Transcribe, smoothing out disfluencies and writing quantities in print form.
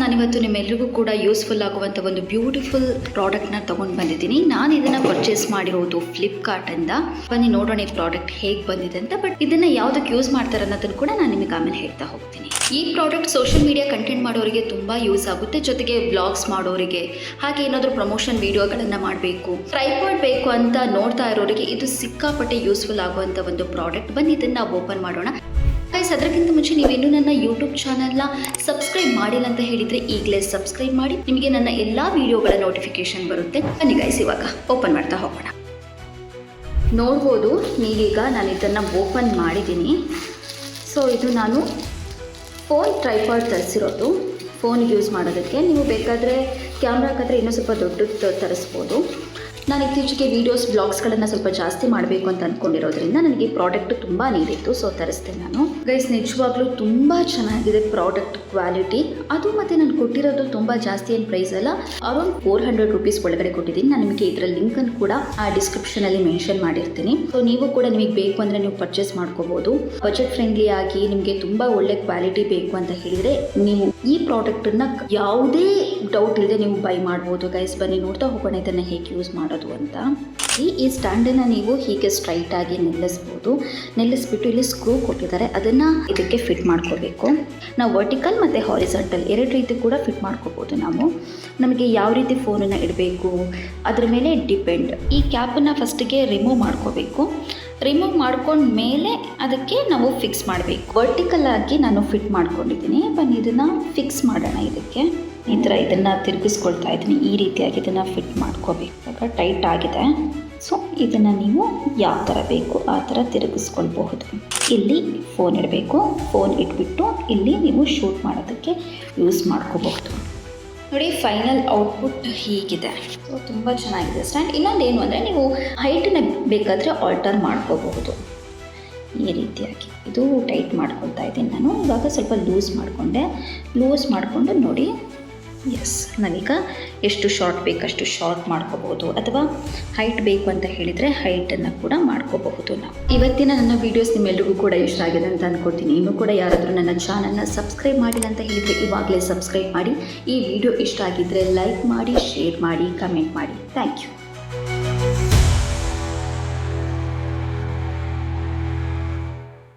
ನಾನಿವತ್ತು ನಿಮ್ಮೆಲ್ಲರಿಗೂ ಕೂಡ ಯೂಸ್ಫುಲ್ ಆಗುವಂಥ ಒಂದು ಬ್ಯೂಟಿಫುಲ್ ಪ್ರಾಡಕ್ಟ್ನ ತೊಗೊಂಡು ಬಂದಿದ್ದೀನಿ. ನಾನು ಇದನ್ನು ಪರ್ಚೇಸ್ ಮಾಡಿರೋದು ಫ್ಲಿಪ್ಕಾರ್ಟಿಂದ. ಬನ್ನಿ ನೋಡೋಣ ಈ ಪ್ರಾಡಕ್ಟ್ ಹೇಗೆ ಬಂದಿದೆ ಅಂತ. ಬಟ್ ಇದನ್ನು ಯಾವುದಕ್ಕೆ ಯೂಸ್ ಮಾಡ್ತಾರೆ ಅನ್ನೋದನ್ನು ಕೂಡ ನಾನು ನಿಮಗೆ ಆಮೇಲೆ ಹೇಳ್ತಾ ಹೋಗ್ತೀನಿ. ಈ ಪ್ರಾಡಕ್ಟ್ ಸೋಷಿಯಲ್ ಮೀಡಿಯಾ ಕಂಟೆಂಟ್ ಮಾಡೋರಿಗೆ ತುಂಬ ಯೂಸ್ ಆಗುತ್ತೆ, ಜೊತೆಗೆ ಬ್ಲಾಗ್ಸ್ ಮಾಡೋರಿಗೆ, ಹಾಗೆ ಏನಾದರೂ ಪ್ರಮೋಷನ್ ವೀಡಿಯೋಗಳನ್ನು ಮಾಡಬೇಕು, ಟ್ರೈಪಾಡ್ ಬೇಕು ಅಂತ ನೋಡ್ತಾ ಇರೋರಿಗೆ ಇದು ಸಿಕ್ಕಾಪಟ್ಟೆ ಯೂಸ್ಫುಲ್ ಆಗುವಂಥ ಒಂದು ಪ್ರಾಡಕ್ಟ್. ಬನ್ನಿ ಇದನ್ನು ನಾವು ಓಪನ್ ಮಾಡೋಣ. ಗೈಸ್, ಅದಕ್ಕಿಂತ ಮುಂಚೆ ನೀವಿನ್ನೂ ನನ್ನ ಯೂಟ್ಯೂಬ್ ಚಾನಲ್ನ ಸಬ್ಸ್ಕ್ರೈಬ್ ಮಾಡಿಲ್ಲ ಅಂತ ಹೇಳಿದರೆ ಈಗಲೇ ಸಬ್ಸ್ಕ್ರೈಬ್ ಮಾಡಿ, ನಿಮಗೆ ನನ್ನ ಎಲ್ಲ ವೀಡಿಯೋಗಳ ನೋಟಿಫಿಕೇಶನ್ ಬರುತ್ತೆ. ಬನ್ನಿ ಗೈಸ್, ಇವಾಗ ಓಪನ್ ಮಾಡ್ತಾ ಹೋಗೋಣ. ನೋಡ್ಬೋದು ನೀವೀಗ ನಾನು ಇದನ್ನು ಓಪನ್ ಮಾಡಿದ್ದೀನಿ. ಸೊ ಇದು ನಾನು ಫೋನ್ ಟ್ರೈಪಾಡ್ ತರಿಸಿರೋದು, ಫೋನ್ಗೆ ಯೂಸ್ ಮಾಡೋದಕ್ಕೆ. ನೀವು ಬೇಕಾದರೆ ಕ್ಯಾಮ್ರಾಗಾದರೆ ಇನ್ನೂ ಸ್ವಲ್ಪ ದೊಡ್ಡದು ತರಿಸ್ಬೋದು. ನಾನು ಇತ್ತೀಚೆಗೆ ವೀಡಿಯೋಸ್ ಬ್ಲಾಗ್ಸ್ಗಳನ್ನು ಸ್ವಲ್ಪ ಜಾಸ್ತಿ ಮಾಡಬೇಕು ಅಂತ ಅಂದ್ಕೊಂಡಿರೋದ್ರಿಂದ ನನಗೆ ಈ ಪ್ರಾಡಕ್ಟ್ ತುಂಬ ನೀಡಿತ್ತು, ಸೊ ತರಿಸ್ದೆ ನಾನು. ಗೈಸ್, ನಿಜವಾಗ್ಲೂ ತುಂಬ ಚೆನ್ನಾಗಿದೆ ಪ್ರಾಡಕ್ಟ್ ಕ್ವಾಲಿಟಿ. ಅದು ಮತ್ತು ನಾನು ಕೊಟ್ಟಿರೋದು ತುಂಬ ಜಾಸ್ತಿ ಏನು ಪ್ರೈಸ್ ಅಲ್ಲ, ಅರೌಂಡ್ 400 ರೂಪೀಸ್ ಒಳಗಡೆ ಕೊಟ್ಟಿದ್ದೀನಿ. ನಾನು ನಿಮಗೆ ಇದರ ಲಿಂಕನ್ನು ಕೂಡ ಆ ಡಿಸ್ಕ್ರಿಪ್ಷನಲ್ಲಿ ಮೆನ್ಷನ್ ಮಾಡಿರ್ತೀನಿ. ಸೊ ನೀವು ಕೂಡ ನಿಮಗೆ ಬೇಕು ಅಂದರೆ ನೀವು ಪರ್ಚೇಸ್ ಮಾಡ್ಕೋಬೋದು. ಬಜೆಟ್ ಫ್ರೆಂಡ್ಲಿ ಆಗಿ ನಿಮಗೆ ತುಂಬ ಒಳ್ಳೆ ಕ್ವಾಲಿಟಿ ಬೇಕು ಅಂತ ಹೇಳಿದರೆ ನೀವು ಈ ಪ್ರಾಡಕ್ಟನ್ನು ಯಾವುದೇ ಡೌಟ್ ಇಲ್ಲದೆ ನೀವು ಬೈ ಮಾಡ್ಬೋದು. ಗೈಸ್, ಬನ್ನಿ ನೋಡ್ತಾ ಹೋಗೋಣ ಇದನ್ನು ಹೇಗೆ ಯೂಸ್ ಮಾಡೋದು ಅಂತ. ಈ ಸ್ಟ್ಯಾಂಡನ್ನು ನೀವು ಹೀಗೆ ಸ್ಟ್ರೈಟ್ ಆಗಿ ನಿಲ್ಲಿಸ್ಬಿಟ್ಟು ಇಲ್ಲಿ ಸ್ಕ್ರೂ ಕೊಟ್ಟಿದ್ದಾರೆ, ಅದನ್ನು ಇದಕ್ಕೆ ಫಿಟ್ ಮಾಡ್ಕೋಬೇಕು. ನಾವು ವರ್ಟಿಕಲ್ ಮತ್ತು ಹಾರಿಜಾಂಟಲ್ ಎರಡು ರೀತಿ ಕೂಡ ಫಿಟ್ ಮಾಡ್ಕೋಬೋದು. ನಮಗೆ ಯಾವ ರೀತಿ ಫೋನನ್ನು ಇಡಬೇಕು ಅದ್ರ ಮೇಲೆ ಡಿಪೆಂಡ್. ಈ ಕ್ಯಾಪನ್ನು ಫಸ್ಟಿಗೆ ರಿಮೂವ್ ಮಾಡ್ಕೋಬೇಕು. ರಿಮೂವ್ ಮಾಡ್ಕೊಂಡ ಮೇಲೆ ಅದಕ್ಕೆ ನಾವು ಫಿಕ್ಸ್ ಮಾಡಬೇಕು. ವರ್ಟಿಕಲ್ ಆಗಿ ನಾನು ಫಿಟ್ ಮಾಡ್ಕೊಂಡಿದ್ದೀನಿ. ಬನ್ನಿ ಇದನ್ನು ಫಿಕ್ಸ್ ಮಾಡೋಣ. ಈ ಥರ ಇದನ್ನು ತಿರುಗಿಸ್ಕೊಳ್ತಾ ಇದ್ದೀನಿ. ಈ ರೀತಿಯಾಗಿ ಇದನ್ನು ಫಿಟ್ ಮಾಡ್ಕೋಬೇಕು. ಇವಾಗ ಟೈಟ್ ಆಗಿದೆ. ಸೊ ಇದನ್ನು ನೀವು ಯಾವ ಥರ ಬೇಕು ಆ ಥರ ತಿರುಗಿಸ್ಕೊಳ್ಬಹುದು. ಇಲ್ಲಿ ಫೋನ್ ಇಡಬೇಕು. ಫೋನ್ ಇಟ್ಬಿಟ್ಟು ಇಲ್ಲಿ ನೀವು ಶೂಟ್ ಮಾಡೋದಕ್ಕೆ ಯೂಸ್ ಮಾಡ್ಕೋಬಹುದು. ನೋಡಿ, ಫೈನಲ್ ಔಟ್ಪುಟ್ ಹೀಗಿದೆ. ಸೊ ತುಂಬ ಚೆನ್ನಾಗಿದೆ ಸ್ಟ್ಯಾಂಡ್. ಇನ್ನೊಂದೇನು ಅಂದರೆ ನೀವು ಹೈಟನ್ನು ಬೇಕಾದರೆ ಆಲ್ಟರ್ ಮಾಡ್ಕೋಬಹುದು. ಈ ರೀತಿಯಾಗಿ ಇದು ಟೈಟ್ ಮಾಡ್ಕೊಳ್ತಾ ಇದ್ದೀನಿ ನಾನು. ಇವಾಗ ಸ್ವಲ್ಪ ಲೂಸ್ ಮಾಡಿಕೊಂಡು ನೋಡಿ. ಎಸ್, ನಾವೀಗ ಎಷ್ಟು ಶಾರ್ಟ್ ಬೇಕಷ್ಟು ಶಾರ್ಟ್ ಮಾಡ್ಕೋಬಹುದು, ಅಥವಾ ಹೈಟ್ ಬೇಕು ಅಂತ ಹೇಳಿದರೆ ಹೈಟನ್ನು ಕೂಡ ಮಾಡ್ಕೋಬಹುದು ನಾವು. ಇವತ್ತಿನ ನನ್ನ ವೀಡಿಯೋಸ್ ನಿಮ್ಮೆಲ್ಲರಿಗೂ ಕೂಡ ಇಷ್ಟ ಆಗಿದೆ ಅಂತ ಅಂದ್ಕೊಳ್ತೀನಿ. ಇನ್ನೂ ಕೂಡ ಯಾರಾದರೂ ನನ್ನ ಚಾನಲ್ನ ಸಬ್ಸ್ಕ್ರೈಬ್ ಮಾಡಿಲ್ಲ ಅಂತ ಹೇಳಿದರೆ ಇವಾಗಲೇ ಸಬ್ಸ್ಕ್ರೈಬ್ ಮಾಡಿ. ಈ ವಿಡಿಯೋ ಇಷ್ಟ ಆಗಿದ್ದರೆ ಲೈಕ್ ಮಾಡಿ, ಶೇರ್ ಮಾಡಿ, ಕಮೆಂಟ್ ಮಾಡಿ. Thank you.